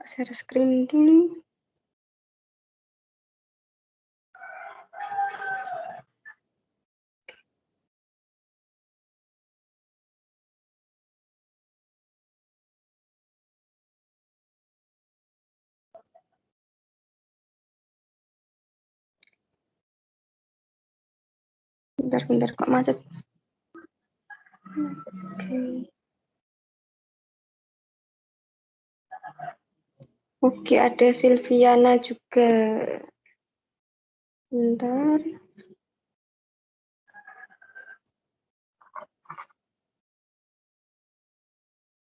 Share screen dulu. Bentar kok macet. Oke, ada Silviana juga. Bentar.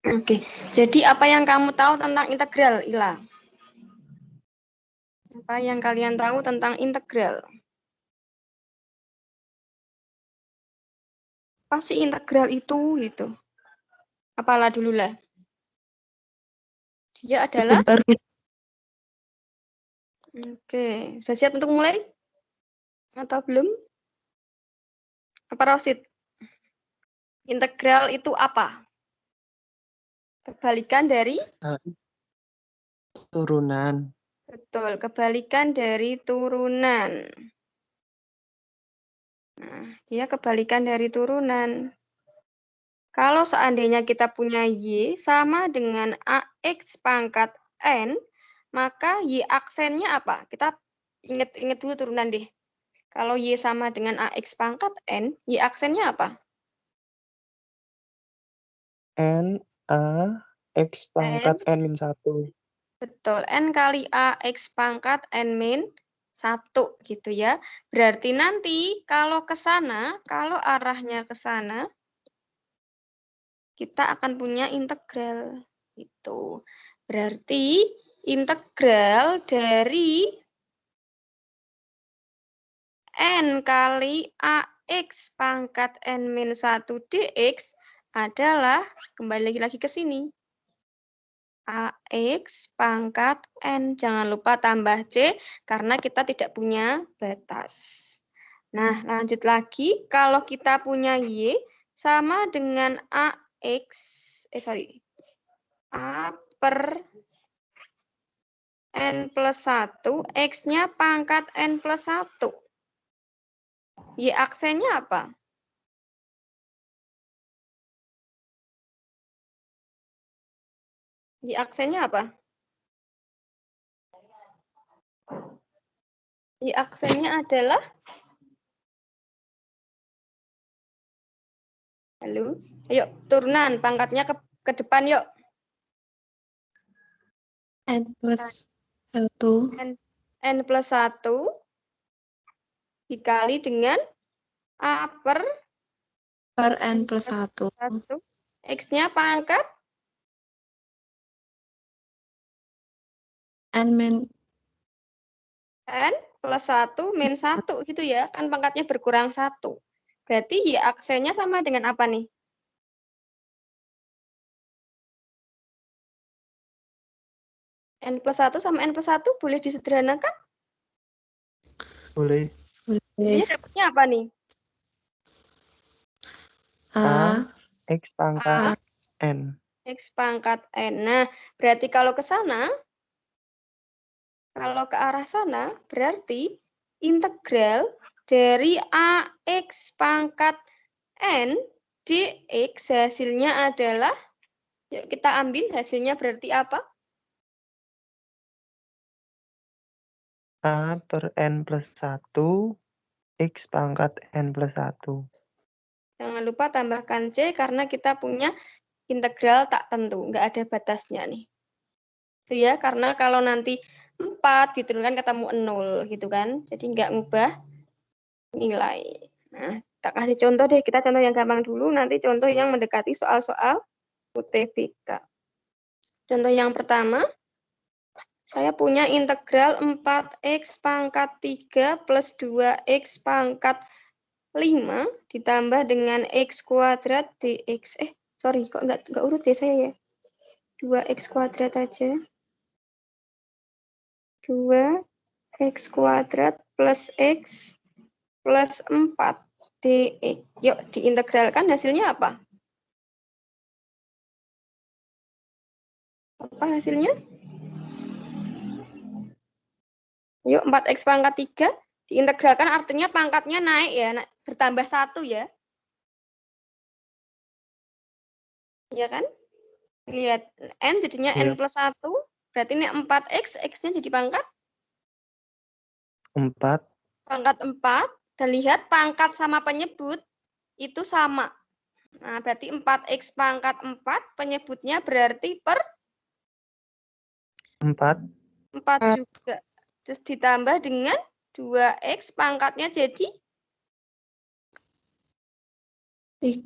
Oke, jadi apa yang kamu tahu tentang integral, Ila? Apa yang kalian tahu tentang integral? Apa sih integral itu gitu? Apalah dulu lah. Dia adalah. Sebentar. Oke, sudah siap untuk mulai? Atau belum? Apa Rosid? Integral itu apa? Kebalikan dari? Turunan. Betul, kebalikan dari turunan. Nah, dia kebalikan dari turunan. Kalau seandainya kita punya Y sama dengan AX pangkat N, maka Y aksennya apa? Kita ingat dulu turunan deh. Kalau Y sama dengan AX pangkat N, Y aksennya apa? N, A, X pangkat N-1. Betul, N kali AX pangkat N min 1 gitu ya. Berarti nanti kalau ke sana, kalau arahnya ke sana, kita akan punya integral. Gitu. Berarti integral dari N kali AX pangkat N-1 dx adalah, kembali lagi ke sini, AX pangkat N. Jangan lupa tambah C, karena kita tidak punya batas. Nah, lanjut lagi. Kalau kita punya Y, sama dengan AX, A per N plus 1, X-nya pangkat N plus 1. Y aksennya apa? Y aksennya apa? Y aksennya adalah, halo, ayo turunan, pangkatnya ke depan yuk. N plus 1. N plus 1 dikali dengan A per N plus 1. X-nya pangkat N plus 1 min 1 gitu ya. Kan pangkatnya berkurang 1. Berarti Y aksennya sama dengan apa nih? N plus 1 sama N plus 1 boleh disederhanakan? Boleh. Jadinya dapatnya apa nih? A, X pangkat N. X pangkat N. Nah, berarti kalau ke sana, kalau ke arah sana, berarti integral dari AX pangkat N dx hasilnya adalah, yuk kita ambil hasilnya berarti apa? A per N plus 1, X pangkat N plus 1. Jangan lupa tambahkan C karena kita punya integral tak tentu, nggak ada batasnya nih. Itu ya, karena kalau nanti 4 diturunkan ketemu 0 gitu kan. Jadi nggak ngubah nilai. Nah, kita kasih contoh deh, kita contoh yang gampang dulu, nanti contoh yang mendekati soal-soal UTBK. Contoh yang pertama, saya punya integral 4x pangkat 3 plus 2x pangkat 5 ditambah dengan x kuadrat dx. Sorry, kok nggak urut ya saya ya. 2x kuadrat aja. 2x kuadrat plus x plus 4 dx. Yuk, diintegralkan hasilnya apa? Apa hasilnya? Yuk, 4X pangkat 3 diintegralkan artinya pangkatnya naik ya, bertambah 1 ya. Iya kan? Lihat, N jadinya Iya. N plus 1, berarti ini 4X, X-nya jadi pangkat 4. pangkat 4, dan lihat pangkat sama penyebut itu sama. Nah, berarti 4X pangkat 4, penyebutnya berarti per 4. 4 juga. Terus ditambah dengan 2X pangkatnya jadi 3.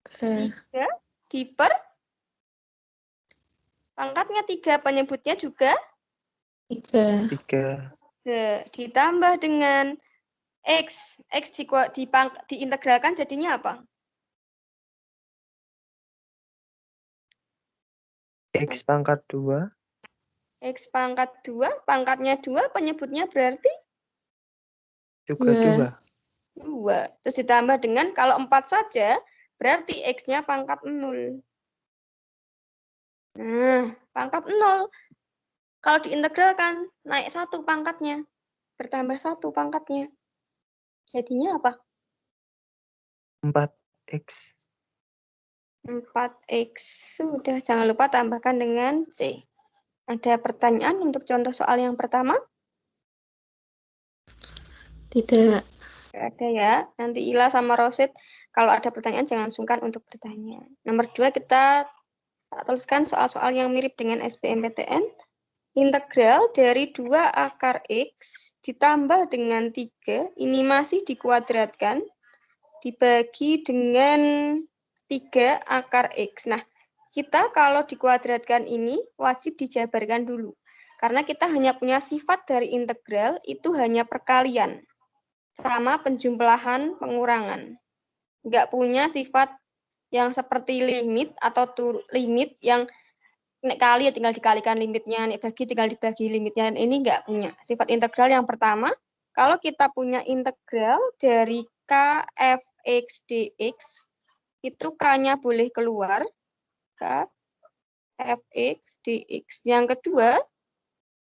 3 diper pangkatnya 3, penyebutnya juga 3. 3. ditambah dengan X. X diintegralkan jadinya apa? X pangkat 2. X pangkat 2, pangkatnya 2, penyebutnya berarti Juga 2. 2. Terus ditambah dengan, kalau 4 saja, berarti X-nya pangkat 0. Nah, pangkat 0. Kalau diintegralkan, naik 1 pangkatnya. Bertambah 1 pangkatnya. Jadinya apa? 4X. 4X. Sudah, jangan lupa tambahkan dengan C. Ada pertanyaan untuk contoh soal yang pertama? Tidak. Tidak ada ya. Nanti Ila sama Rosid, kalau ada pertanyaan jangan sungkan untuk bertanya. Nomor 2, kita tuliskan soal-soal yang mirip dengan SBMPTN. Integral dari 2 akar X ditambah dengan 3, ini masih dikuadratkan, dibagi dengan 3 akar X. Nah, kita kalau dikuadratkan ini wajib dijabarkan dulu. Karena kita hanya punya sifat dari integral, itu hanya perkalian. Sama penjumlahan pengurangan. Nggak punya sifat yang seperti limit atau limit yang nek kali ya tinggal dikalikan limitnya, nek bagi tinggal dibagi limitnya. Ini nggak punya. Sifat integral yang pertama, kalau kita punya integral dari k fx dx, itu k-nya boleh keluar, k fx dx. Yang kedua,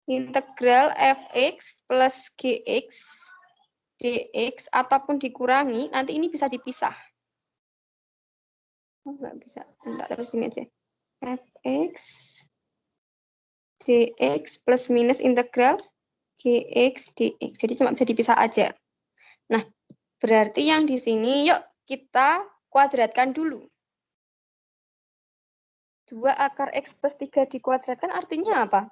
integral fx plus gx dx ataupun dikurangi, nanti ini bisa dipisah. Oh, nggak bisa. Bentar, terus ini aja. Fx dx plus minus integral gx dx. Jadi cuma bisa dipisah aja. Nah, berarti yang di sini yuk kita kuadratkan dulu. 2 akar x plus 3 dikuadratkan artinya apa?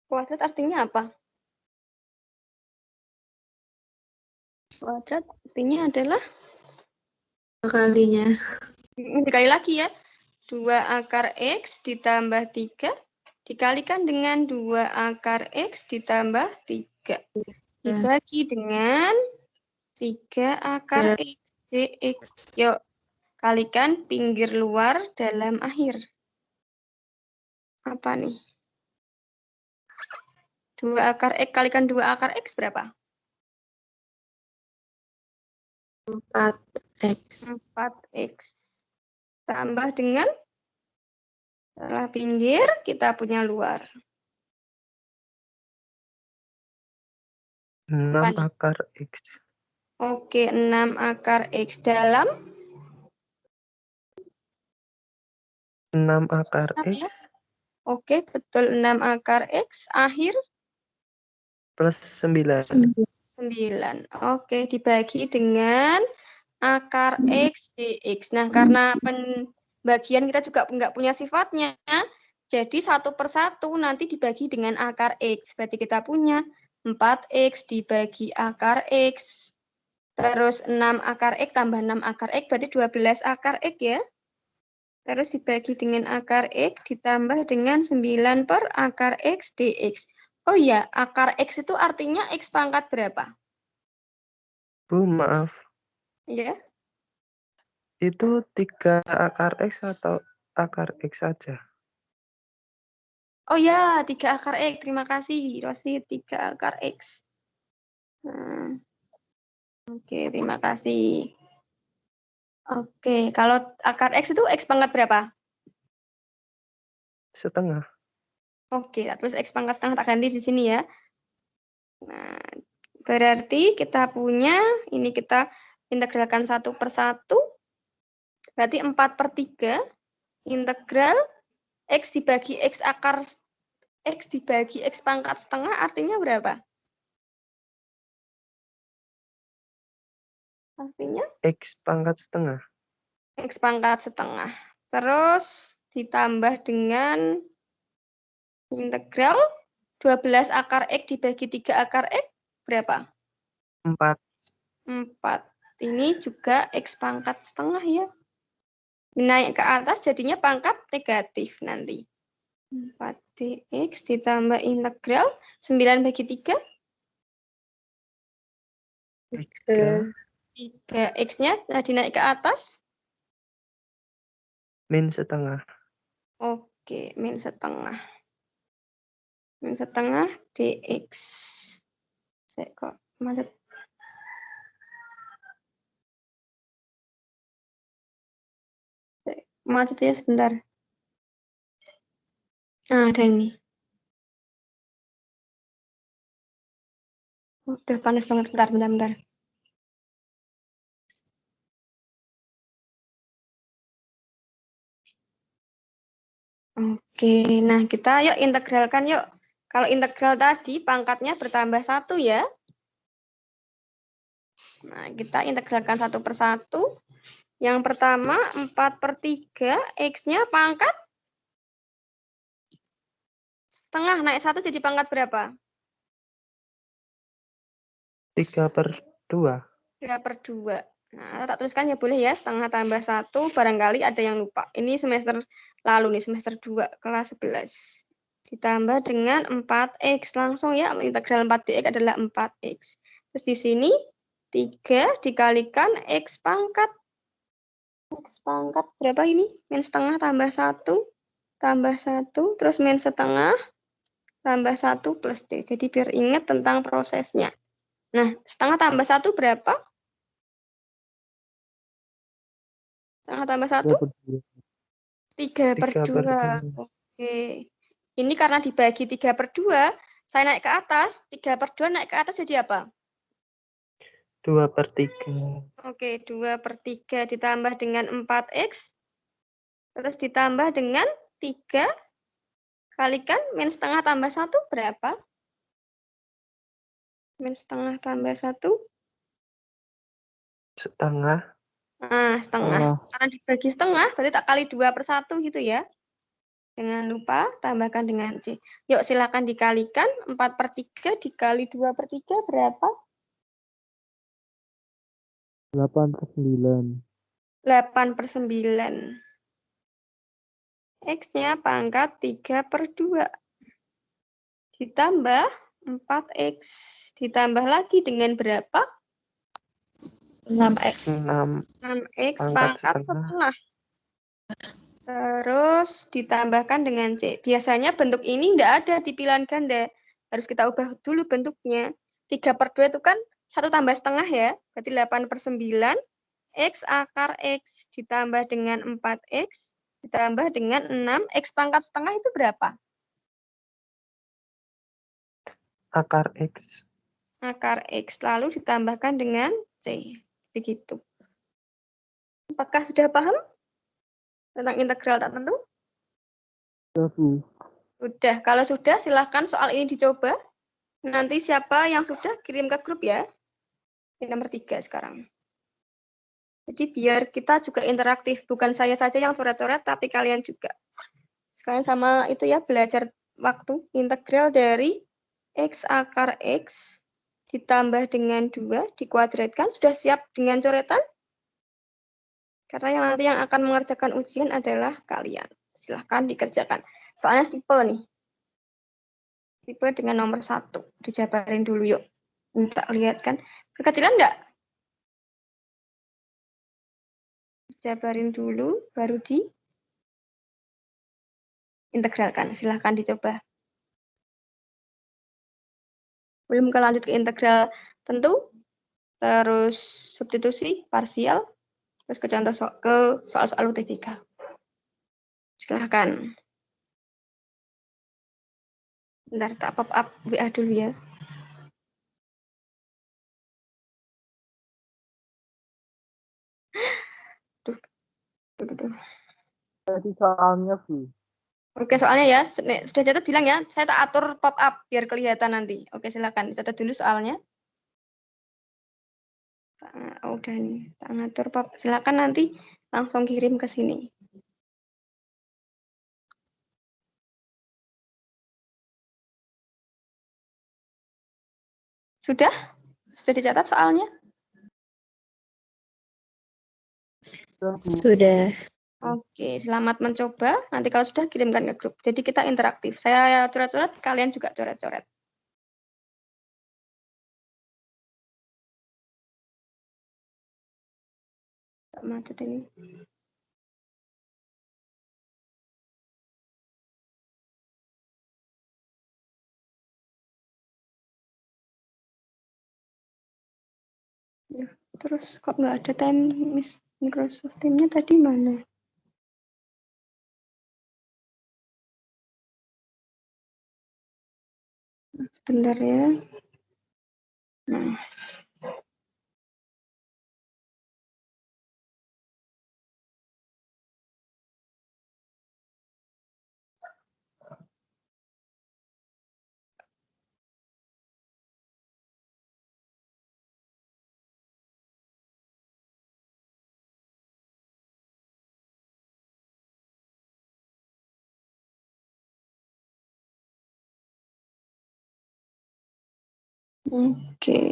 Kuadrat artinya apa? Kuadrat artinya adalah Kalinya. sekali lagi ya. 2 akar x ditambah 3 dikalikan dengan 2 akar x ditambah 3. Dibagi dengan 3 akar x dx. Yuk, kalikan pinggir luar dalam akhir. Apa nih? 2 akar x kalikan 2 akar x berapa? 4X. 4x. Tambah dengan setelah pinggir, kita punya luar. 6 Apa nih? akar X. Oke, 6 akar x dalam 6 akar 6 ya? X Oke, betul. 6 akar x akhir plus 9. 9. Oke, dibagi dengan akar x dx. Nah, karena pembagian kita juga nggak punya sifatnya, jadi 1 per 1 nanti dibagi dengan akar x. Berarti kita punya 4x dibagi akar x. Terus 6 akar x tambah 6 akar x berarti 12 akar x ya. Terus dibagi dengan akar x ditambah dengan 9 per akar x dx. Oh iya, akar x itu artinya x pangkat berapa? Bu, maaf. Ya. Itu 3 akar X atau akar X saja? Oh ya, 3 akar x. Terima kasih, Rosi. 3 akar x. Nah. Oke, terima kasih. Oke, kalau akar x itu x pangkat berapa? Setengah. Oke, tak tulis X pangkat setengah, tak ganti di sini ya. Nah, berarti kita punya, ini kita integralkan 1/1, berarti 4/3 integral X dibagi X akar X dibagi X pangkat setengah artinya berapa? Artinya X pangkat setengah. X pangkat setengah. Terus ditambah dengan integral 12 akar X dibagi 3 akar X berapa? 4. 4. Ini juga X pangkat setengah ya. Naik ke atas jadinya pangkat negatif nanti. 4dx ditambah integral 9 bagi 3. 3. 3x-nya dinaik ke atas. Min setengah. Oke, min setengah. Min setengah dx. Saya kok macet. Macetnya sebentar. Nah, ada ini. Udah panas banget. Bentar. Oke, nah kita yuk integralkan yuk. Kalau integral tadi pangkatnya bertambah 1 ya. Nah, kita integralkan 1/1. Yang pertama 4/3 X-nya pangkat setengah, naik 1 jadi pangkat berapa? 3/2. 3/2. Nah, tak tuliskan ya boleh ya, setengah tambah 1, barangkali ada yang lupa. Ini semester lalu nih, semester 2, kelas 11. Ditambah dengan 4x, langsung ya, integral 4dx adalah 4x. Terus di sini 3 dikalikan x pangkat. X pangkat berapa ini? Min setengah tambah 1, tambah 1, terus min setengah, tambah 1 plus D. Jadi biar ingat tentang prosesnya. Nah, setengah tambah 1 berapa? Setengah tambah 1? 3/2. Oke. Ini karena dibagi 3/2, saya naik ke atas, 3/2 naik ke atas jadi apa? 2/3. Oke, 2/3 ditambah dengan 4x, terus ditambah dengan 3, kalikan min setengah tambah 1 berapa? Min setengah tambah 1? Setengah. Nah, setengah. Karena dibagi setengah, berarti tak kali 2/1 gitu ya. Jangan lupa tambahkan dengan C. Yuk, silakan dikalikan. 4/3 dikali 2/3 berapa? 8/9. 8/9. X-nya pangkat 3/2. Ditambah 4x. Ditambah lagi dengan berapa? 6x. 6x Pangkat pangkat setengah. setengah. Terus ditambahkan dengan C. Biasanya bentuk ini tidak ada di pilihan ganda. Harus kita ubah dulu bentuknya. 3/2 itu kan 1 tambah setengah ya. Berarti 8/9. X akar X ditambah dengan 4x. Ditambah dengan 6. X pangkat setengah itu berapa? Akar X. Akar X. Lalu ditambahkan dengan C. Begitu. Apakah sudah paham tentang integral tak tentu? Sudah. Kalau sudah, silahkan soal ini dicoba. Nanti siapa yang sudah kirim ke grup ya. Ini nomor 3 sekarang. Jadi biar kita juga interaktif. Bukan saya saja yang coret-coret, tapi kalian juga. Sekalian sama itu ya, belajar waktu. Integral dari X akar X ditambah dengan 2, dikuadratkan. Sudah siap dengan coretan? Karena yang nanti yang akan mengerjakan ujian adalah kalian. Silahkan dikerjakan. Soalnya simple nih. Tipe dengan nomor 1. Dijabarin dulu yuk. Minta lihat kan. Kekecilan enggak? Dijabarin dulu, baru diintegralkan. Silahkan dicoba. Belum lanjut ke integral tentu. Terus substitusi, parsial. Terus ke contoh ke soal-soal UTBK. Silahkan. Bentar, tak pop up WA dulu ya. Duh. Tadi soalnya, Bu. Oke, soalnya ya, sudah catat bilang ya, saya tak atur pop up biar kelihatan nanti. Oke, silakan catat dulu soalnya. Oh, udah nih, tak ngatur pop. Silakan nanti langsung kirim ke sini. Sudah? Sudah dicatat soalnya? Sudah. Oke, selamat mencoba. Nanti kalau sudah kirimkan ke grup. Jadi kita interaktif. Saya coret-coret, kalian juga coret-coret. Tak macet ini. Ya, terus kok nggak ada time Microsoft Teams-nya tadi mana? Sebentar ya. Nah. Oke.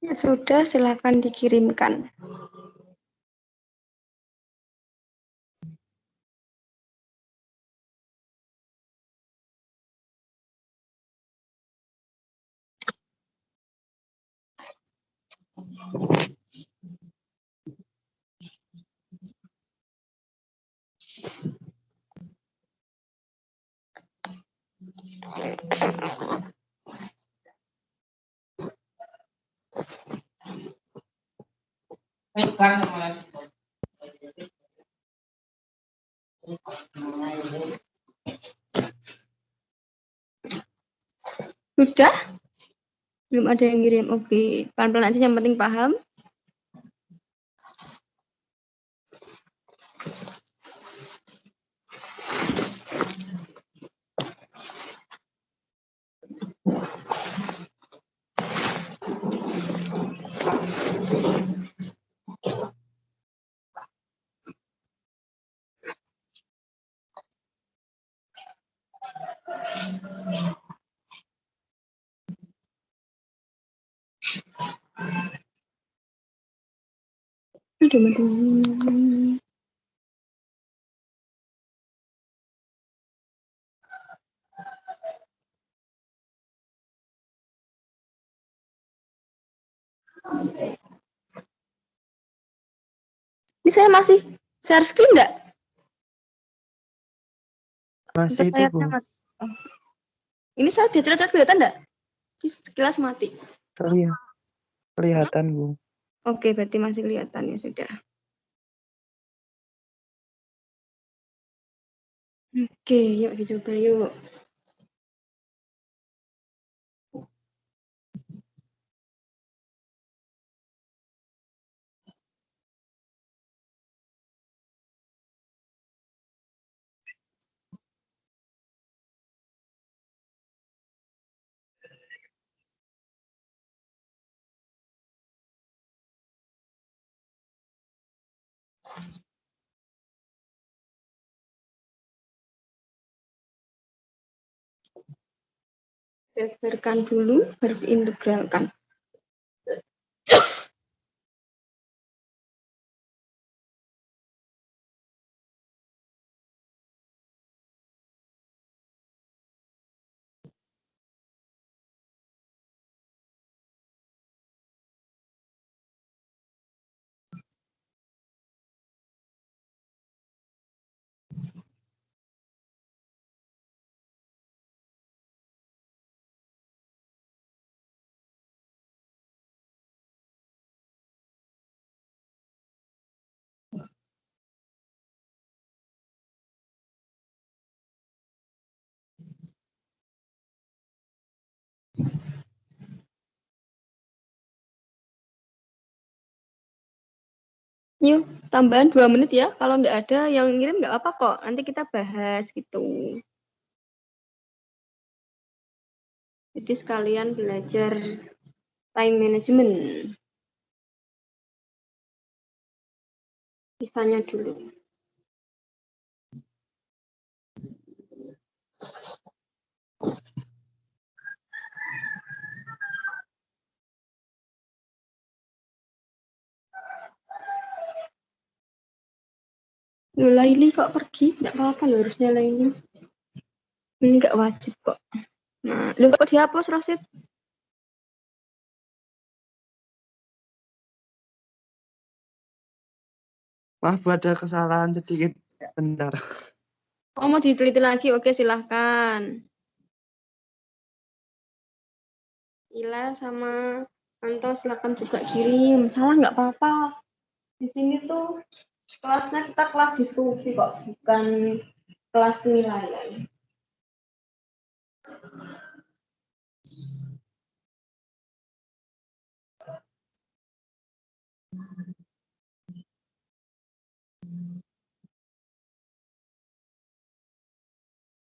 Ya, sudah, silakan dikirimkan. Sudah? Belum ada yang ngirim. Oke, pelan-pelan aja yang penting paham. Aduh, teman-teman. Ini saya masih share screen enggak? Masih itu, Bu. Ini saya di cerita kelihatan enggak? Di sekilas mati. Kelihatan, Bu. Oke, berarti masih kelihatan ya sudah. Oke, yuk dicoba yuk. Daftarkan dulu, baru diintegralkan. Yuk, tambahan 2 menit ya. Kalau nggak ada yang ngirim nggak apa kok. Nanti kita bahas gitu. Jadi sekalian belajar time management. Sisanya dulu. Loh, Laili kok pergi? Nggak apa-apa loh, harusnya Laili. Ini nggak wajib kok. Nah, lu kok dihapus, Rosid? Maaf, ada kesalahan sedikit. Bentar. Oh, mau diteliti lagi? Oke, silahkan. Ila sama Anto silahkan juga kirim. Salah nggak apa-apa. Di sini tuh kelasnya kita kelas diskusi kok, bukan kelas nilai.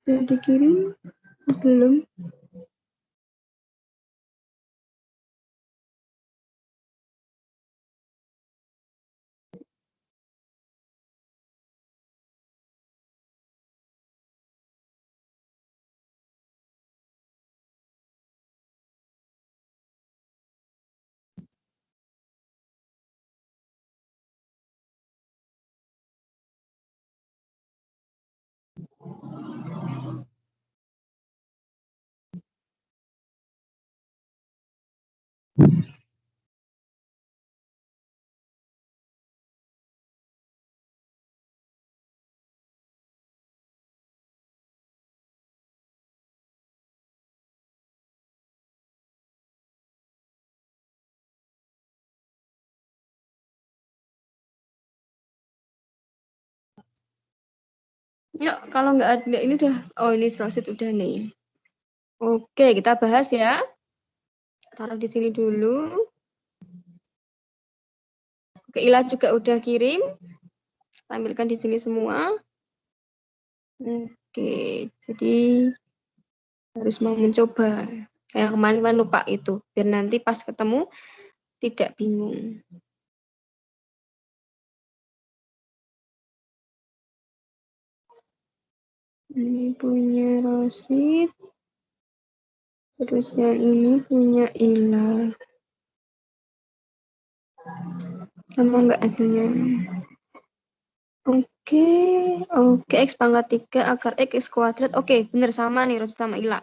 Sudah dikirim? Belum. Yuk, kalau nggak ada ini udah. Oh, ini Rosid udah nih. Oke, kita bahas ya. Taruh di sini dulu. Oke, Ila juga udah kirim. Tampilkan di sini semua. Oke, jadi harus mau mencoba. Kayak kemarin lupa itu. Biar nanti pas ketemu tidak bingung. Ini punya Rosid. Terus yang ini punya Ila. Sama nggak hasilnya? Oke, X pangkat 3 akar X kuadrat. Oke, bener sama nih Rosid sama Ila.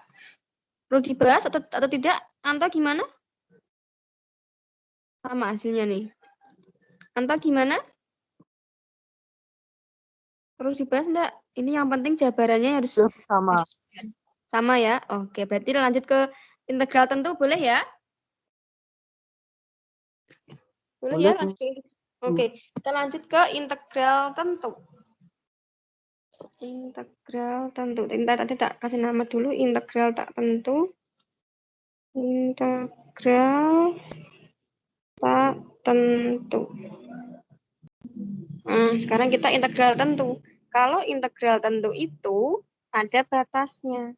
Perlu dibahas atau tidak? Anto gimana? Sama hasilnya nih. Anto gimana? Perlu dibahas enggak? Ini yang penting jabarannya harus Sama. sama ya. Oke, berarti lanjut ke integral tentu boleh ya? Boleh ya? Oke, kita lanjut ke integral tentu. Integral tentu. Tadi tak kasih nama dulu, integral tak tentu. Integral tak tentu. Nah, sekarang kita integral tentu. Kalau integral tentu itu ada batasnya.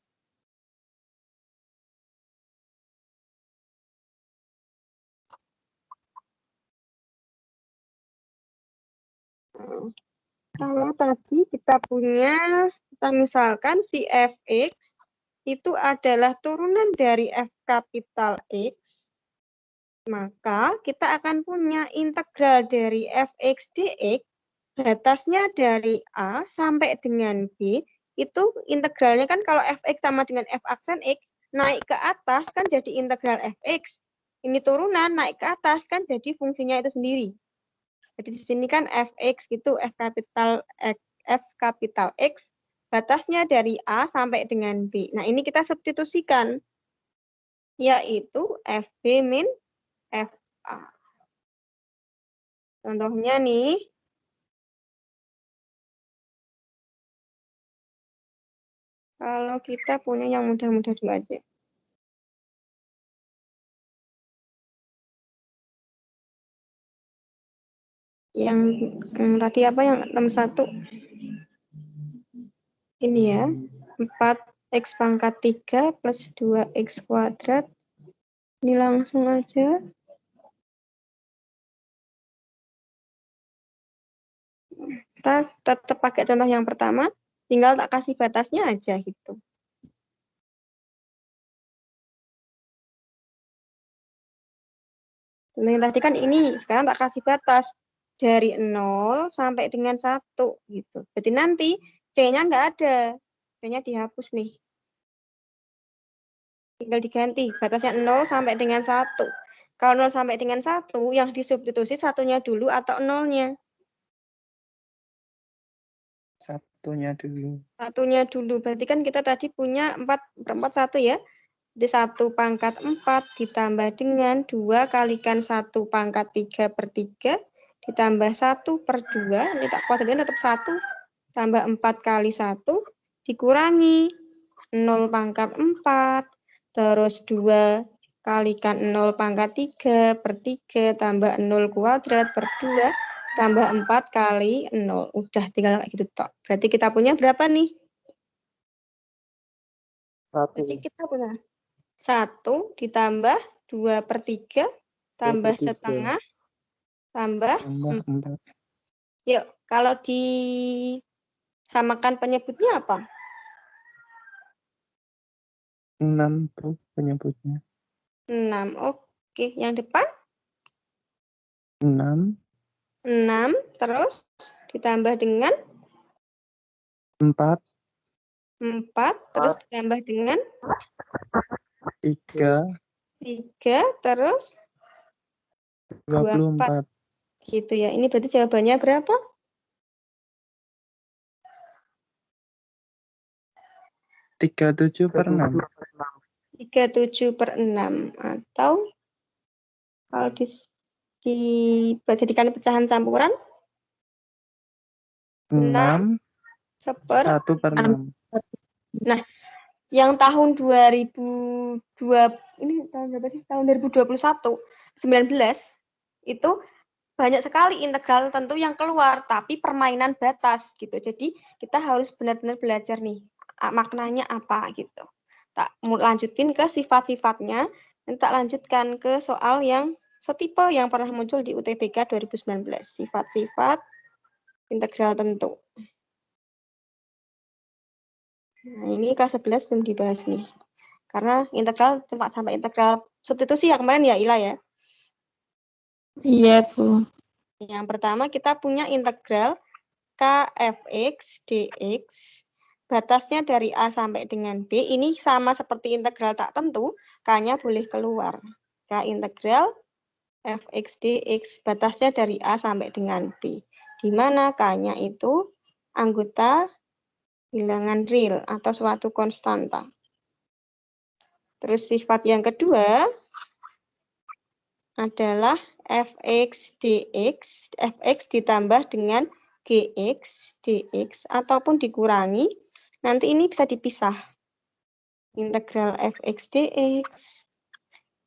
Kalau tadi kita misalkan si fx itu adalah turunan dari f kapital X, maka kita akan punya integral dari fx dx, batasnya dari A sampai dengan B, itu integralnya kan kalau fx sama dengan f aksen X, naik ke atas kan jadi integral fx. Ini turunan, naik ke atas kan jadi fungsinya itu sendiri. Jadi di sini kan fx gitu, f kapital X, batasnya dari A sampai dengan B. Nah, ini kita substitusikan, yaitu fb min fa. Contohnya nih, kalau kita punya yang mudah-mudah dulu aja. Yang tadi apa yang 61? Ini ya. 4x pangkat 3 plus 2x kuadrat. Ini langsung aja. Kita tetap pakai contoh yang pertama. Tinggal tak kasih batasnya aja gitu. Contoh yang tadi kan ini. Sekarang tak kasih batas. Dari 0 sampai dengan 1 gitu. Berarti nanti C-nya nggak ada. C-nya dihapus nih. Tinggal diganti. Batasnya 0 sampai dengan 1. Kalau 0 sampai dengan 1, yang disubstitusi satunya dulu atau 0-nya? Satunya dulu. Satunya dulu. Berarti kan kita tadi punya 4/4 1 ya. Jadi 1 pangkat 4 ditambah dengan 2 kalikan 1 pangkat 3/3 ditambah 1/2. Ini tak kuadratkan tetap 1. Tambah 4 kali 1 dikurangi 0 pangkat 4. Terus 2 kalikan 0 pangkat 3/3 tambah 0 kuadrat per 2 tambah 4 kali 0. Udah tinggal kayak gitu tok. Berarti kita punya berapa nih? Berarti kita punya 1 ditambah 2/3 tambah 2/3. setengah tambah 4. Yuk, kalau disamakan penyebutnya apa? 6 tuh penyebutnya. 6. Oke, yang depan 6. 6 terus ditambah dengan 4. 4 terus ditambah dengan 3. 3 terus 24. Gitu ya. Ini berarti jawabannya berapa? 37/6. 37/6 atau kalau dijadikan pecahan campuran 6 1/6. Nah, yang tahun 2002 ini tahun berapa sih? Tahun 2021 19 itu banyak sekali integral tentu yang keluar, tapi permainan batas gitu. Jadi kita harus benar-benar belajar nih maknanya apa gitu. Tak lanjutin ke sifat-sifatnya dan tak lanjutkan ke soal yang setipe yang pernah muncul di UTBK 2019. Sifat-sifat integral tentu. Nah, ini kelas 11 belum dibahas nih. Karena integral cuma sampai integral substitusi yang kemarin ya, Ila ya. Iya, Bu. Yang pertama kita punya integral Kfx dx. Batasnya dari A sampai dengan B. Ini sama seperti integral tak tentu. K-nya boleh keluar. K integral fx dx. Batasnya dari A sampai dengan B. Di mana K-nya itu anggota bilangan real atau suatu konstanta. Terus sifat yang kedua adalah fx dx, fx ditambah dengan gx dx ataupun dikurangi, nanti ini bisa dipisah. Integral fx dx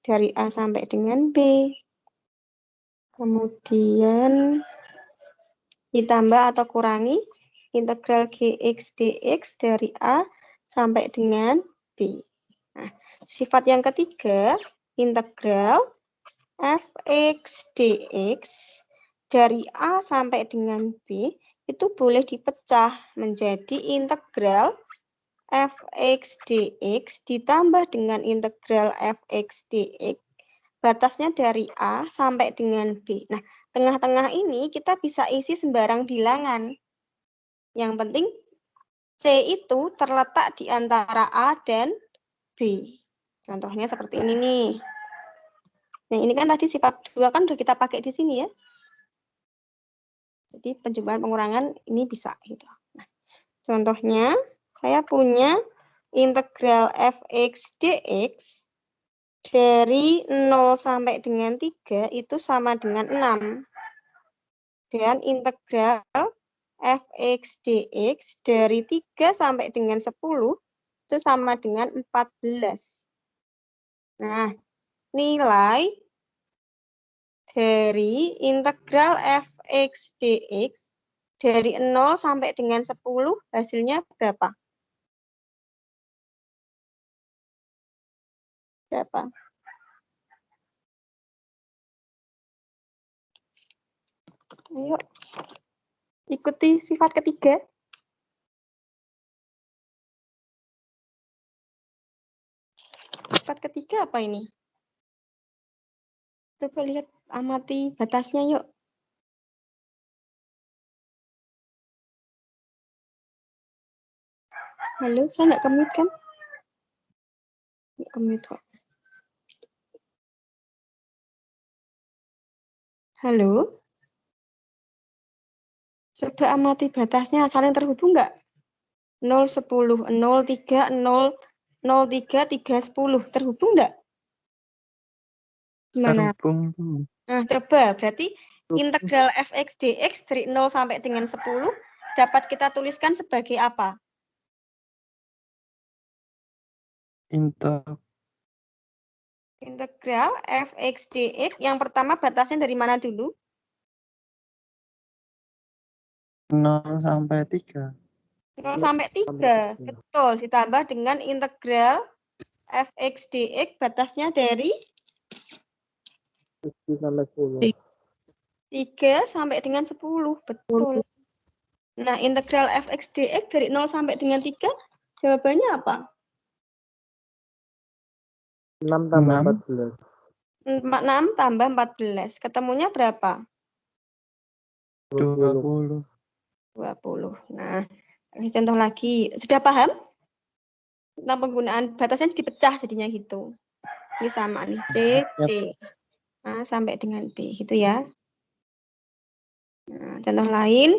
dari A sampai dengan B. Kemudian ditambah atau kurangi integral gx dx dari A sampai dengan B. Nah, sifat yang ketiga, integral fx dx dari A sampai dengan B itu boleh dipecah menjadi integral fx dx ditambah dengan integral fx dx. Batasnya dari A sampai dengan B. Nah, tengah-tengah ini kita bisa isi sembarang bilangan. Yang penting C itu terletak di antara A dan B. Contohnya seperti ini nih. Nah, ini kan tadi sifat 2 kan udah kita pakai di sini ya. Jadi penjumlahan pengurangan ini bisa gitu. Nah, contohnya saya punya integral fx dx dari 0 sampai dengan 3 itu sama dengan 6. Dan integral fx dx dari 3 sampai dengan 10 itu sama dengan 14. Nah, nilai dari integral fx dx dari 0 sampai dengan 10 hasilnya berapa? Berapa? Ayo, ikuti sifat ketiga. Sifat ketiga apa ini? Coba lihat, amati batasnya yuk. Halo, saya nggak kemit kan? Nggak kemit kok. Halo? Coba amati batasnya, saling terhubung nggak? 0, 10, 0, 3, 0, 0, 3, 3, 10. Terhubung nggak? Gimana? Terhubung. Nah, coba. Berarti integral fx dx dari 0 sampai dengan 10 dapat kita tuliskan sebagai apa? Integral fx dx yang pertama batasnya dari mana dulu? 0 sampai 3. 0 sampai 3. Betul, ditambah dengan integral fx dx batasnya dari 3 sampai dengan 10. Betul. Nah, integral fx dx dari 0 sampai dengan 3 jawabannya apa? 6 tambah 14. 6 tambah 14. Ketemunya berapa? 20. 20. Nah, contoh lagi. Sudah paham? Tentang penggunaan batasnya dipecah jadinya gitu. Ini sama nih. C, C. A sampai dengan B. Gitu ya. Nah, contoh lain.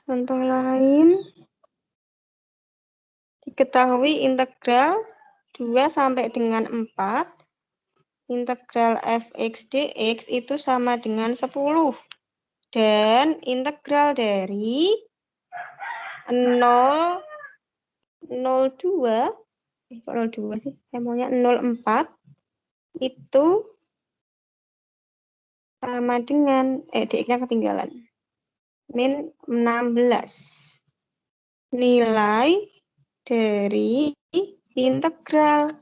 Contoh lain. Diketahui integral 2 sampai dengan 4. Integral fx dx itu sama dengan 10. Dan integral dari 0, 02, kok 02 sih? Saya maunya 04 itu sama dengan, dx-nya ketinggalan. Min 16. Nilai dari integral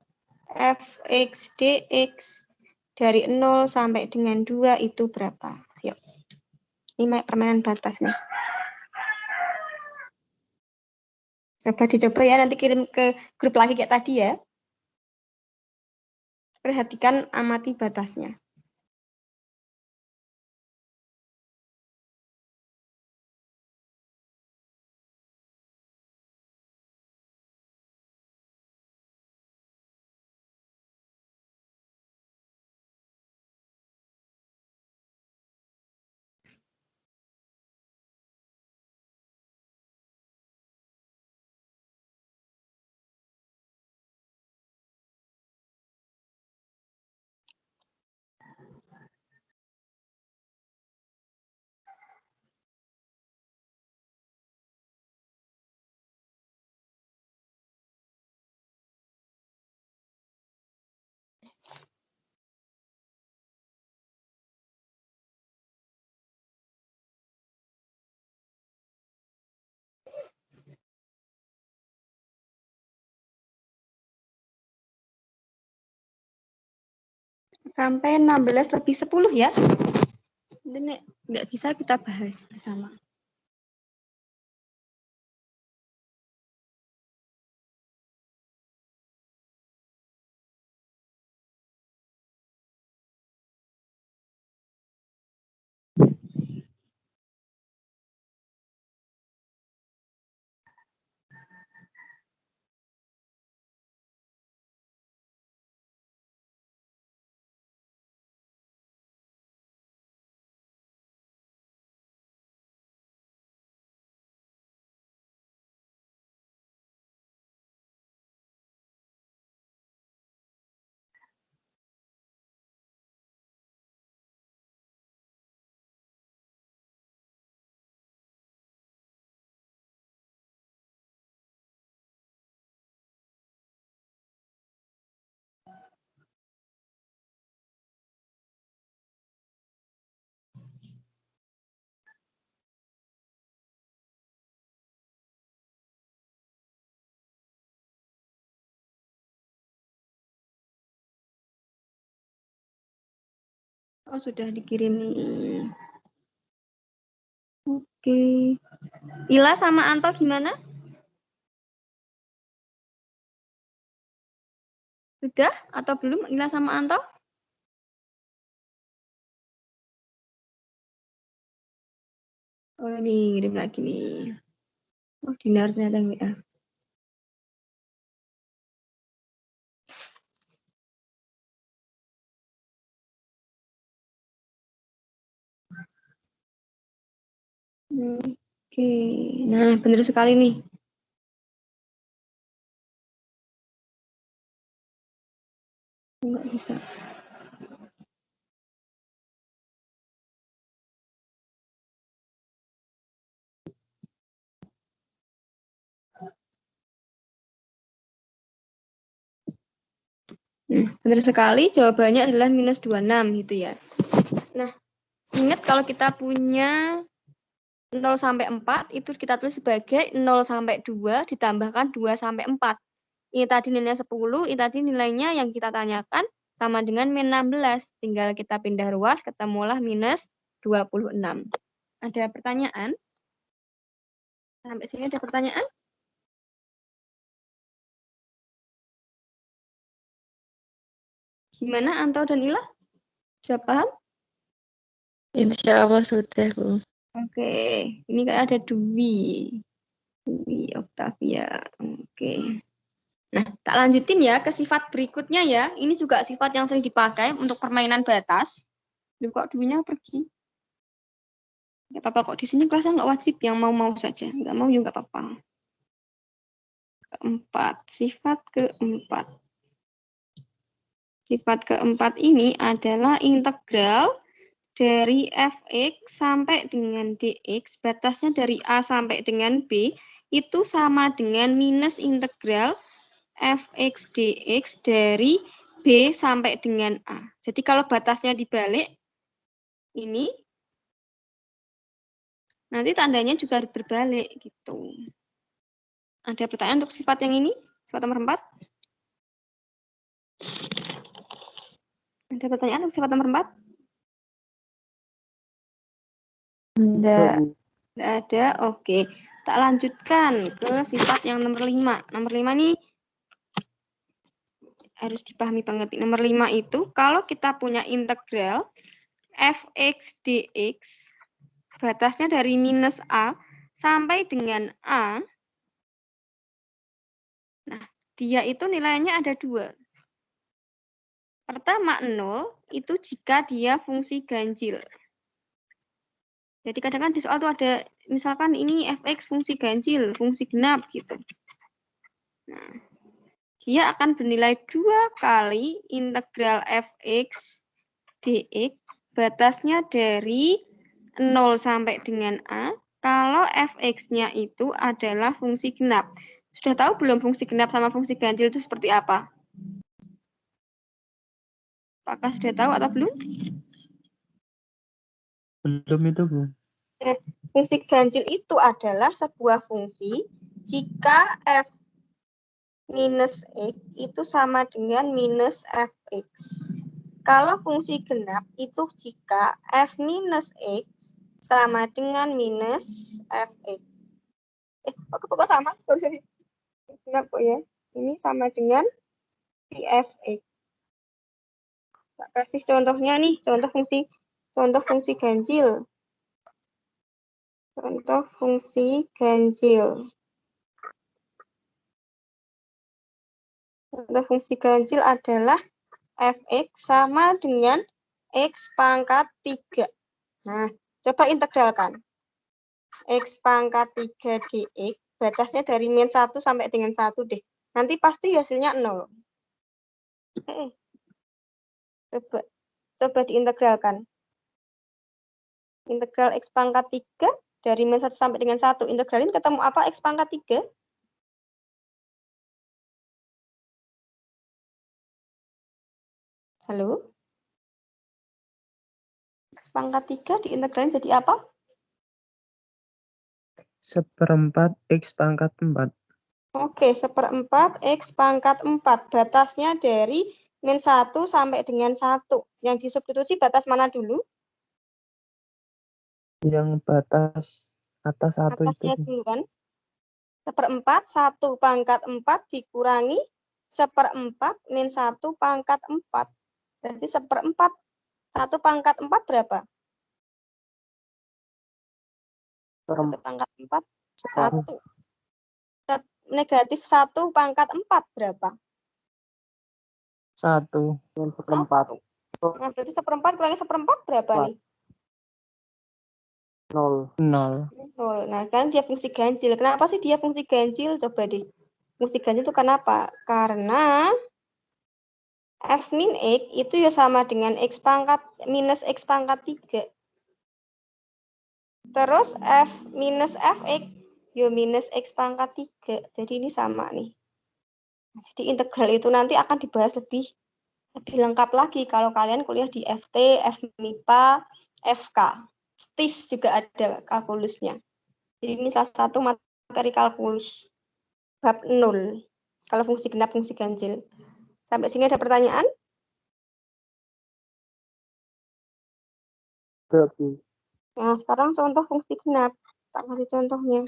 fx dx dari 0 sampai dengan 2 itu berapa? Yuk. Ini permainan batas nih. Coba dicoba ya, nanti kirim ke grup lagi kayak tadi ya. Perhatikan, amati batasnya. Sampai 16 lebih 10 ya. Ini nggak bisa kita bahas bersama. Oh, sudah dikirim nih. Oke. Ila sama Anto gimana? Sudah atau belum Ila sama Anto? Oh, ini kirim lagi nih. Oh, Dinar ternyata WA. Oke. Nah, benar sekali nih. Enggak bisa. Benar sekali, jawabannya adalah minus 26 gitu ya. Nah, ingat kalau kita punya 0 sampai 4, itu kita tulis sebagai 0 sampai 2 ditambahkan 2 sampai 4. Ini tadi nilainya 10, ini tadi nilainya yang kita tanyakan sama dengan min 16. Tinggal kita pindah ruas, ketemulah minus 26. Ada pertanyaan? Sampai sini ada pertanyaan? Gimana Anto dan Ila? Sudah paham? Insya Allah sudah, Bu. Oke, ini kan ada Dwi Octavia. Oke. Nah, tak lanjutin ya ke sifat berikutnya ya. Ini juga sifat yang sering dipakai untuk permainan batas. Loh, kok Dwi-nya pergi? Nggak apa-apa kok, di sini kelasnya nggak wajib, yang mau-mau saja. Nggak mau juga apa-apa. Keempat, sifat keempat. Sifat keempat ini adalah integral dari fx sampai dengan dx, batasnya dari A sampai dengan B, itu sama dengan minus integral fx dx dari B sampai dengan A. Jadi kalau batasnya dibalik, ini, nanti tandanya juga berbalik gitu. Ada pertanyaan untuk sifat yang ini? Sifat nomor 4? Ada pertanyaan untuk sifat nomor 4? Tidak. Tidak ada, oke. Tak lanjutkan ke sifat yang nomor 5. Nomor 5 nih harus dipahami banget. Nomor 5 itu kalau kita punya integral fx dx, batasnya dari minus A sampai dengan A. Nah, dia itu nilainya ada 2. Pertama 0 itu jika dia fungsi ganjil. Jadi kadang-kadang di soal tuh ada, misalkan ini fx fungsi ganjil, fungsi genap gitu. Nah, dia akan bernilai 2 kali integral fx dx, batasnya dari 0 sampai dengan A, kalau fx-nya itu adalah fungsi genap. Sudah tahu belum fungsi genap sama fungsi ganjil itu seperti apa? Apakah sudah tahu atau belum? Belum itu, Bu. Fungsi ganjil itu adalah sebuah fungsi jika f minus x itu sama dengan minus fx. Kalau fungsi genap itu jika f minus x sama dengan minus fx. Kok sama? Sorry. Genap kok ya. Ini sama dengan fx. Tak kasih contohnya nih, contoh fungsi ganjil. Contoh fungsi ganjil. Contoh fungsi ganjil adalah fx sama dengan x pangkat 3. Nah, coba integralkan. X pangkat 3 dx, batasnya dari min 1 sampai dengan 1 deh. Nanti pasti hasilnya 0. Coba diintegralkan. Integral X pangkat 3 dari min 1 sampai dengan 1. Integralin ketemu apa X pangkat 3? Halo? X pangkat 3 diintegralin jadi apa? 1/4 X pangkat 4. Oke, 1/4 X pangkat 4. Batasnya dari min 1 sampai dengan 1. Yang disubstitusi batas mana dulu? Yang batas atas 1 itu. Atasnya dulu kan. 1/4, 1 pangkat 4 dikurangi 1/4 min 1 pangkat 4. Berarti 1/4. 1 pangkat 4 berapa? 1 pangkat 4, 1. Negatif 1 pangkat 4 berapa? 1. 1/4. Nah, berarti 1/4 kurangi 1/4 berapa nih? 0. 0. Nah, kan dia fungsi ganjil. Kenapa sih dia fungsi ganjil? Coba deh. Fungsi ganjil itu kenapa? Karena F min X itu ya sama dengan X pangkat minus X pangkat 3. Terus F minus Fx ya minus X pangkat 3. Jadi ini sama nih. Jadi integral itu nanti akan dibahas lebih lengkap lagi kalau kalian kuliah di FT, FMIPA, FK. STIS juga ada kalkulusnya. Jadi ini salah satu materi kalkulus. Bab 0. Kalau fungsi genap, fungsi ganjil. Sampai sini ada pertanyaan? Nah, sekarang contoh fungsi genap. Tak kasih contohnya.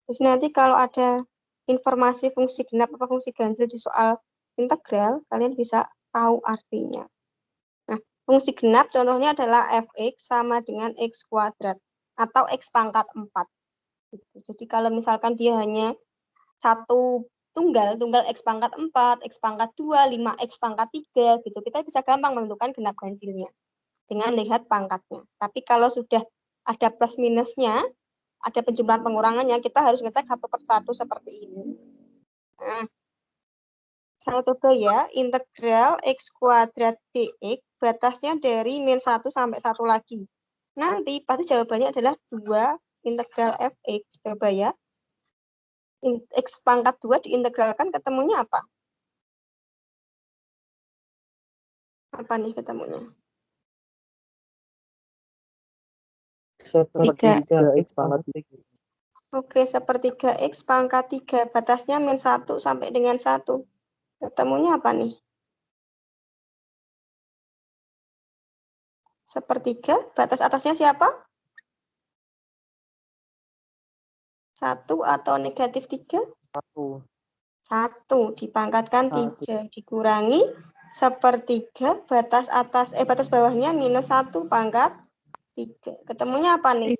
Terus nanti kalau ada informasi fungsi genap atau fungsi ganjil di soal integral, kalian bisa tahu artinya. Nah, fungsi genap contohnya adalah fx sama dengan x kuadrat atau x pangkat 4. Gitu. Jadi kalau misalkan dia hanya satu tunggal x pangkat 4, x pangkat 2, 5x pangkat 3, gitu. Kita bisa gampang menentukan genap ganjilnya dengan lihat pangkatnya. Tapi kalau sudah ada plus minusnya, ada penjumlahan pengurangannya, kita harus ngetek satu persatu seperti ini. Nah, saya coba ya, integral x kuadrat dx, batasnya dari min 1 sampai 1 lagi. Nanti pasti jawabannya adalah 2 integral fx. Coba ya. X pangkat 2 diintegralkan ketemunya apa? Apa nih ketemunya? Sepertiga X pangkat 3. Oke, sepertiga X pangkat 3. Batasnya min 1 sampai dengan 1. Ketemunya apa nih? Sepertiga, batas atasnya siapa? 1 atau negatif 3? 1 dipangkatkan 3 dikurangi sepertiga, batas bawahnya minus 1 pangkat 3. Ketemunya apa nih?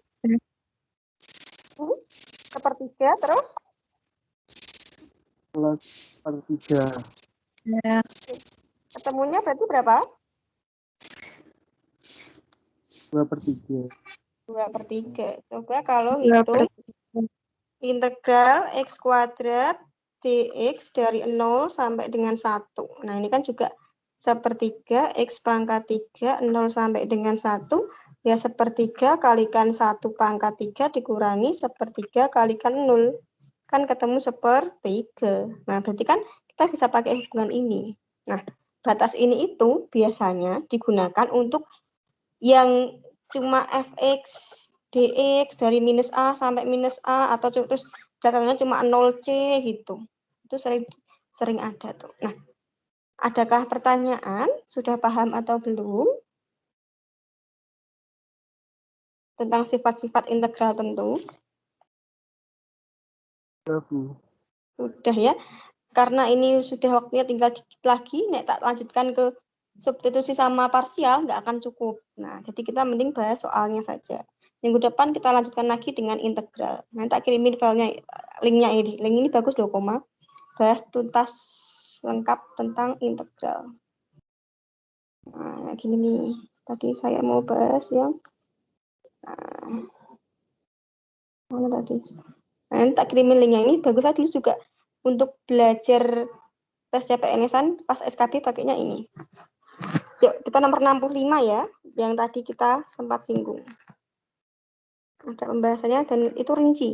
Sepertiga terus? Plus sepertiga. Ya. Ketemunya berarti berapa? 2/3. 2/3. Coba kalau hitung integral x kuadrat dx dari 0 sampai dengan 1. Nah, ini kan juga sepertiga x pangkat 3, 0 sampai dengan 1. Ya, sepertiga kalikan 1 pangkat 3 dikurangi sepertiga kalikan 0. Kan ketemu sepertiga. Nah, berarti kan kita bisa pakai hubungan ini. Nah, batas ini itu biasanya digunakan untuk yang cuma fx dx dari minus A sampai minus A atau terus belakangnya cuma 0C gitu. Itu sering ada tuh. Nah, adakah pertanyaan? Sudah paham atau belum? Tentang sifat-sifat integral tentu. Sudah ya. Karena ini sudah waktunya tinggal dikit lagi, nek tak lanjutkan ke substitusi sama parsial, nggak akan cukup. Nah, jadi kita mending bahas soalnya saja. Minggu depan kita lanjutkan lagi dengan integral. Nanti tak kirimin filenya, linknya ini. Link ini bagus loh, koma. Bahas tuntas lengkap tentang integral. Nah, gini nih. Tadi saya mau bahas yang mana tadi? Nah, nanti tak kirimin linknya ini. Bagus dulu juga untuk belajar tes CPNS-an pas SKB pakainya ini. Yuk, kita nomor 65 ya, yang tadi kita sempat singgung. Ada pembahasannya dan itu rinci.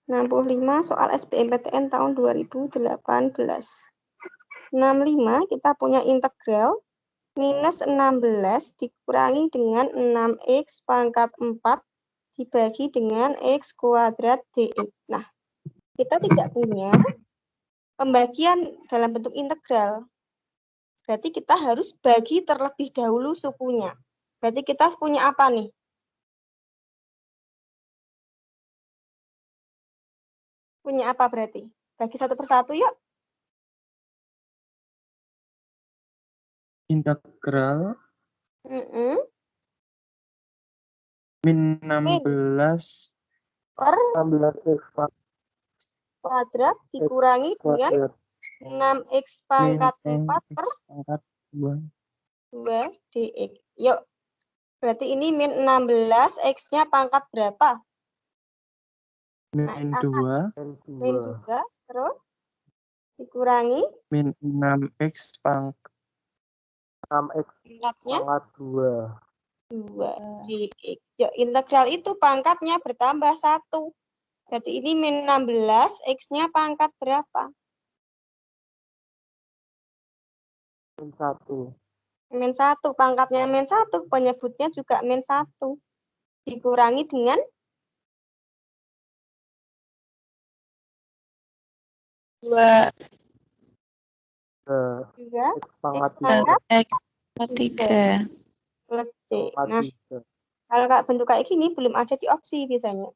65 soal SBMPTN tahun 2018. 65 kita punya integral minus 16 dikurangi dengan 6x pangkat 4 dibagi dengan x kuadrat dx. Nah, kita tidak punya pembagian dalam bentuk integral. Berarti kita harus bagi terlebih dahulu sukunya. Berarti kita punya apa nih? Punya apa berarti? Bagi satu persatu yuk. Integral min 16 Per 16 kuadrat dikurangi dengan 6x pangkat 4 per pangkat 2. 2 dx. Yuk. Berarti ini min 16, x-nya pangkat berapa? Min 2. Min 2, terus dikurangi Min 6x pangkat 6x pangkatnya pangkat 2. 2 dx. Yuk, integral itu pangkatnya bertambah 1. Berarti ini min 16, x-nya pangkat berapa? Min 1. Min 1, pangkatnya min 1, penyebutnya juga min 1. Dikurangi dengan 2 3 X pangkat x pangkat X per 3. plus c. pangkat Nah, 3. kalau nggak bentuk kayak gini, belum ada di opsi biasanya.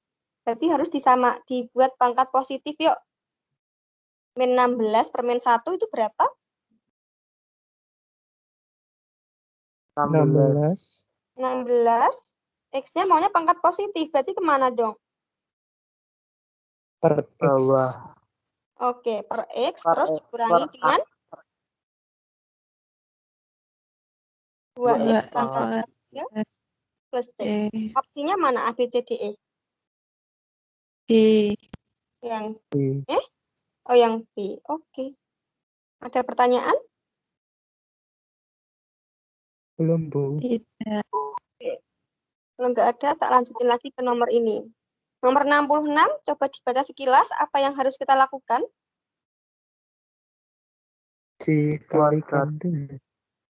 Berarti harus dibuat pangkat positif yuk. Min 16 per min 1 itu berapa? 16 16. X-nya maunya pangkat positif. Berarti kemana dong? per X. Oke, per X. Per Terus X, dikurangi per dengan 2X 2 pangkat 3 plus C. Opsinya mana? A, B, C, D, E? B. Yang B. Oh, yang B. Oke. Ada pertanyaan? Belum, Bu. Tidak. Kalau nggak ada, tak lanjutin lagi ke nomor ini. Nomor 66, coba dibaca sekilas apa yang harus kita lakukan. Dikalikan dulu.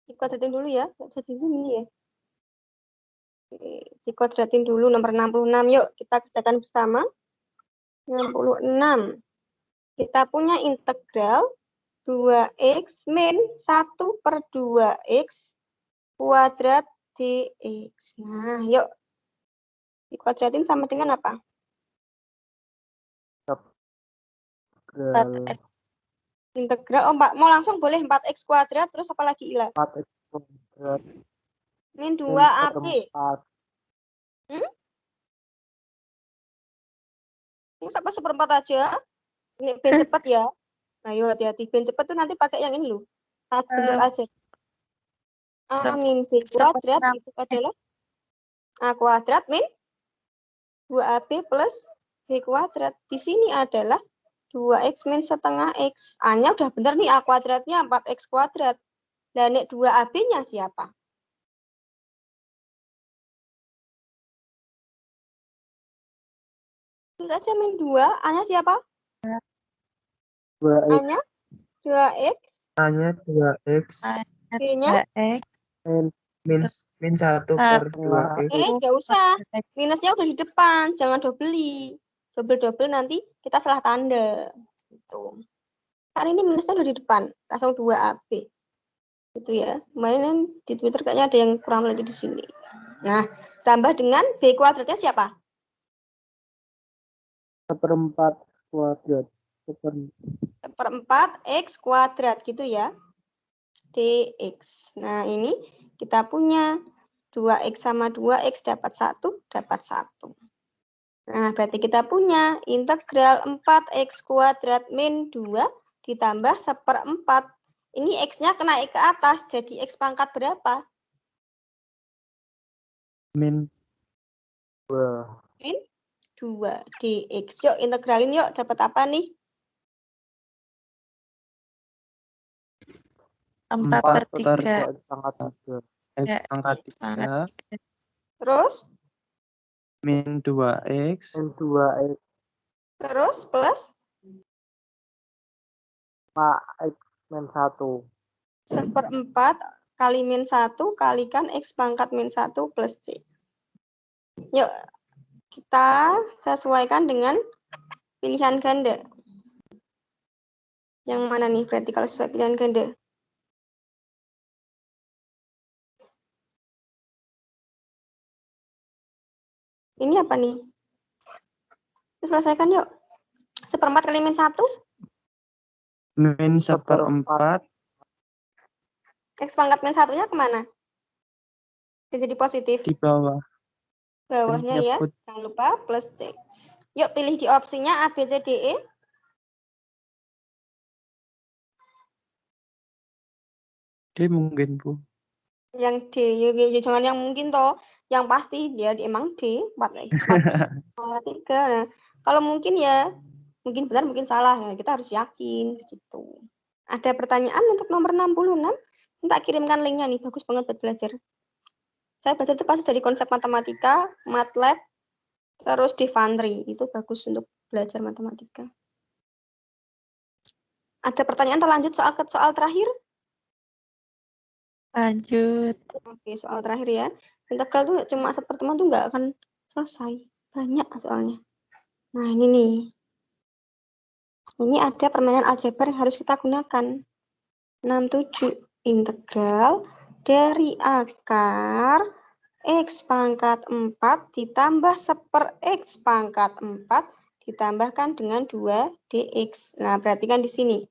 Dikuadratin dulu ya. Nggak bisa di sini ya. Oke, dikuadratin dulu nomor 66. Yuk, kita kerjakan bersama. 66. Kita punya integral 2x min 1 per 2x kuadrat dx. Nah, yuk. Dikuadratin sama dengan apa? Integral. Oh, mau langsung boleh 4x kuadrat, terus apa lagi, Ila? 4x kuadrat. Min 2ab. Ini sampai seperempat aja. Ini ben cepet ya. Ayo hati-hati. Ben cepet tuh nanti pakai yang ini loh. Bentuk aja. A min B kuadrat itu adalah A kuadrat min 2AB plus B kuadrat. Di sini adalah 2x min setengah x. A-nya udah bener nih, A kuadratnya 4x kuadrat. Dan 2AB-nya siapa? Terus aja min 2, A-nya siapa? 2x. A-nya 2x. A-nya 2x. B-nya? Min 1 per 2x. Nggak usah. Minusnya udah di depan. Jangan dobeli. Double-double nanti kita salah tanda. Gitu. Kan ini minusnya udah di depan. Langsung 2AB. Gitu ya. Kemarin di Twitter kayaknya ada yang kurang lagi di sini. Nah, tambah dengan B kuadratnya siapa? Seperempat kuadrat. Seperempat X kuadrat gitu ya. DX. Nah, ini kita punya 2X sama 2X dapat 1, dapat 1. Nah, berarti kita punya integral 4X kuadrat min 2 ditambah 1/4. Ini X-nya naik ke atas, jadi X pangkat berapa? Min 2. Min 2 dx. Yuk, integralin yuk. Dapat apa nih? 4 per 2x 3. pangkat 3. X pangkat 3. Terus? Min 2x. Min 2x. Terus plus? 5x min 1. 1/4 kali min 1 kalikan X pangkat min 1 plus C. Yuk, kita sesuaikan dengan pilihan ganda. Yang mana nih berarti kalau sesuai pilihan ganda? Ini apa nih? Selesaikan yuk. 1/4 kali min 1. Min 1/4. X pangkat min 1-nya kemana? Jadi positif. Di bawah. Bawahnya ya. Nyebut. Jangan lupa plus C. Yuk pilih di opsinya A, B, C, D, E. D mungkin, Bu. Yang D. Ya, jangan yang mungkin toh. Yang pasti dia emang D. 4, 3. Nah, kalau mungkin ya. Mungkin benar, mungkin salah. Ya, kita harus yakin. Gitu. Ada pertanyaan untuk nomor 66? Tak kirimkan linknya nih. Bagus banget buat belajar. Saya belajar itu pasti dari konsep matematika, MATLAB, terus Devantry. Itu bagus untuk belajar matematika. Ada pertanyaan terlanjut soal terakhir? Lanjut. Oke, soal terakhir ya. Integral tuh cuma sepertemuan tuh nggak akan selesai. Banyak soalnya. Nah, ini nih. Ini ada permainan aljabar yang harus kita gunakan. 67 integral dari akar X pangkat 4 ditambah 1/X pangkat 4 ditambahkan dengan 2 dx. Nah, perhatikan di sini.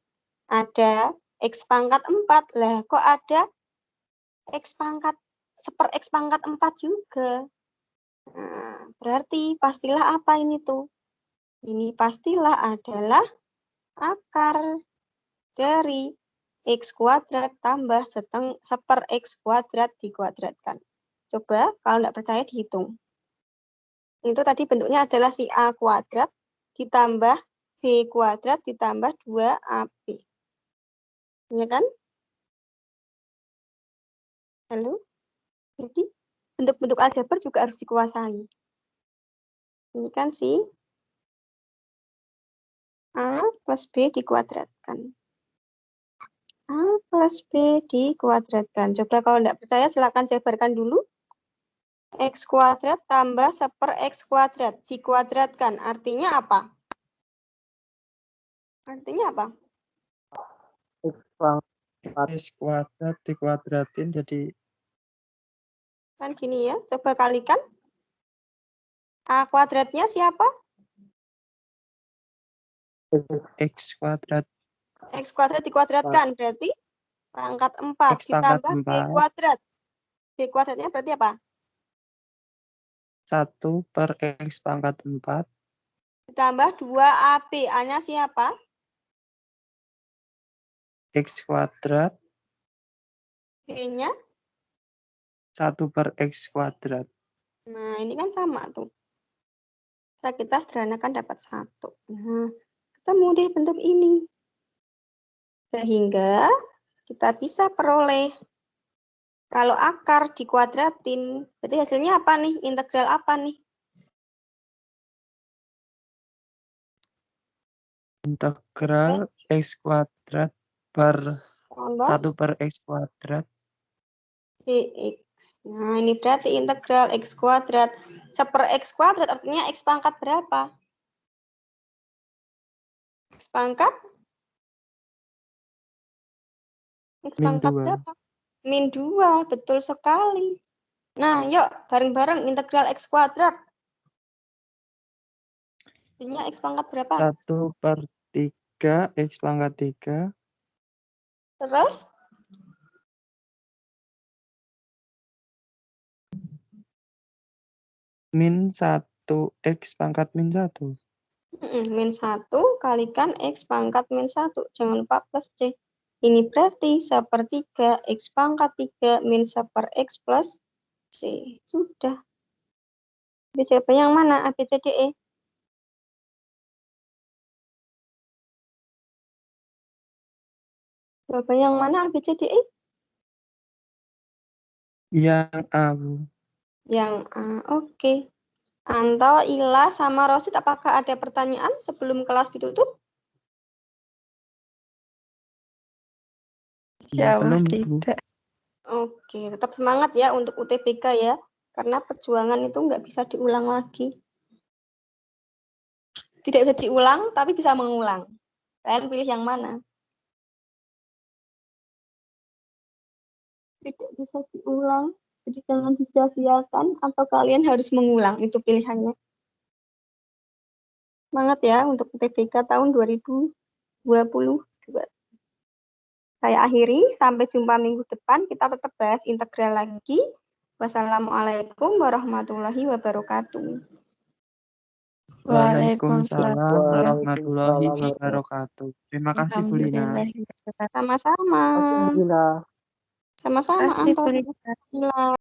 Ada X pangkat 4. Lah, kok ada X pangkat 1/X pangkat 4 juga? Nah, berarti pastilah apa ini tuh? Ini pastilah adalah akar dari X kuadrat tambah 1/X kuadrat dikuadratkan. Coba kalau nggak percaya dihitung. Itu tadi bentuknya adalah si A kuadrat ditambah B kuadrat ditambah 2AB. Ya kan? Halo? Jadi bentuk-bentuk aljabar juga harus dikuasai. Ini kan si A plus B dikuadratkan. A plus B dikuadratkan. Coba kalau nggak percaya silakan jabarkan dulu. X kuadrat tambah 1/X kuadrat dikuadratkan. Artinya apa? Artinya apa? X kuadrat dikuadratin jadi Kan gini ya. Coba kalikan. A kuadratnya siapa? X kuadrat. X kuadrat dikuadratkan. Berarti pangkat 4 X pangkat ditambah B 4. kuadrat. B kuadratnya berarti apa? 1/X pangkat 4. Ditambah 2AB. A-nya siapa? X kuadrat. B-nya? 1/X kuadrat. Nah, ini kan sama tuh. Kita sederhanakan dapat 1. Nah, ketemu deh bentuk ini. Sehingga kita bisa peroleh kalau akar dikuadratin, berarti hasilnya apa nih? Integral apa nih? Integral X kuadrat per Tambah 1/X kuadrat. dx. Nah, ini berarti integral X kuadrat 1/X kuadrat artinya X pangkat berapa? X pangkat? X Min pangkat 2. berapa? Min 2, betul sekali. Nah, yuk bareng-bareng integral X kuadrat. Artinya X pangkat berapa? 1/3 X pangkat 3. Terus? Min 1 X pangkat min 1. Min 1 kalikan X pangkat min 1. Jangan lupa plus C. Ini berarti 1/3 X pangkat 3 min 1/X plus C. Sudah. Jawabannya yang mana? A, B, C, D, E. Jawabannya yang mana? A, B, C, D, E. Yang A, Bu. Yang A. Oke. Anto, Ila, sama Rosid, apakah ada pertanyaan sebelum kelas ditutup? Jawab Belum, Bu. tidak. Oke, tetap semangat ya untuk UTBK ya. Karena perjuangan itu nggak bisa diulang lagi. Tidak bisa diulang, tapi bisa mengulang. Kalian pilih yang mana? Tidak bisa diulang, Jadi jangan disia-siakan atau kalian harus mengulang, itu pilihannya. Semangat ya untuk UTBK tahun 2022. Saya akhiri, sampai jumpa minggu depan, kita tetap bahas integral lagi. Wassalamualaikum warahmatullahi wabarakatuh. Waalaikumsalam warahmatullahi wabarakatuh. Terima kasih Bu Lina. Sama-sama. Alhamdulillah. Sama-sama, Terima kasih, Bu Anton. Lina. Alhamdulillah.